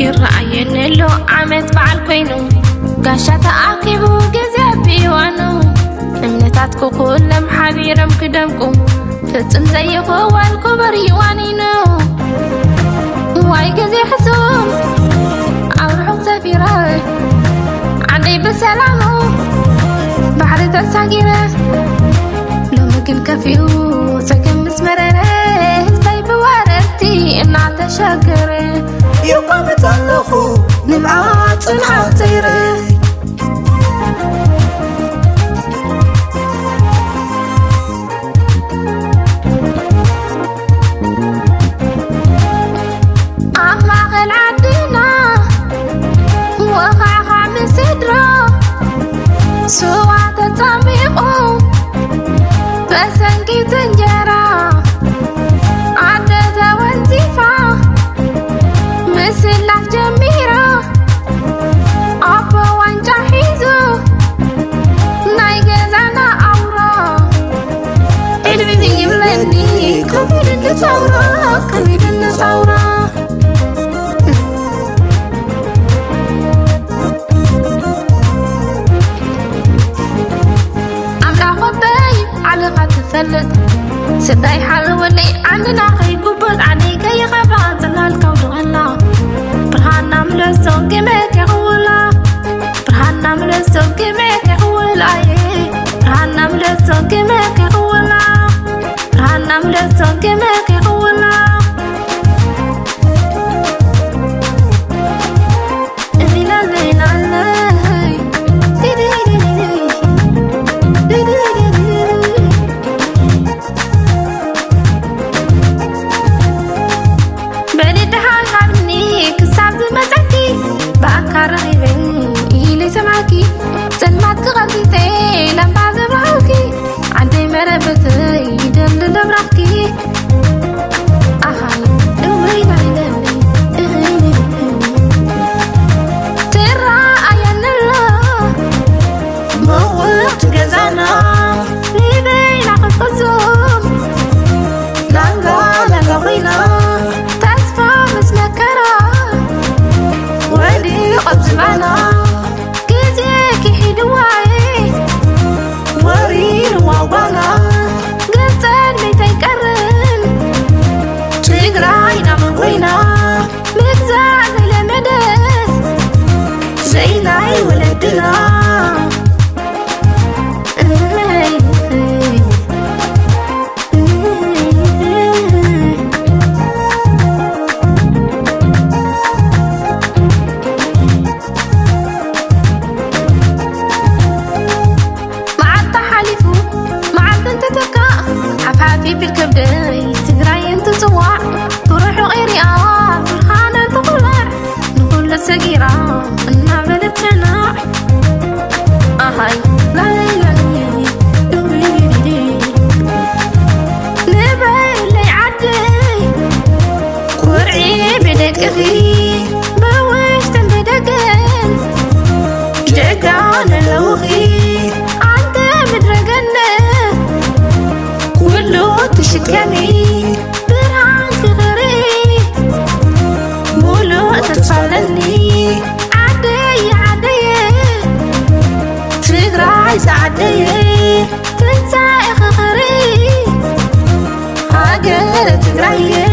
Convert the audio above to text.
يرعينلو عمت بعل كوينو قاشا تأكيبو جزا بيوانو امنتاتكو كلهم حبيرم كدمكو فتم زيكو والكبر يوانينو واي جزي حسوم أروحو سفيرة عندي بسلامو بحر تساقيرة لو ممكن كفيو سكن مسمرة هزبي بوارتي إمنا تشاكرة يقام تلخو نمعات الحاطيرة أخلاق العدنا وقعها من صدره سوا تتاميقو فسنكي تنجرة عدد وانتفا مسلك جميرة أبا وانجا حيزو نايقزانا أورا إلمي بيجملني كبير النصورة كبير النصورة سداي حلولي عندنا خي قبل عليك يا غبا زلال كون الله برهانا ملسو كمك يقولا برهانا ملسو كمك يقولا برهانا ملسو كمك يقولا برهانا ملسو كمك يقولا تشكمي برهان كغري مولو تتفلني عدي تقرأي سعدي تنسى خغري هاجر تقرأي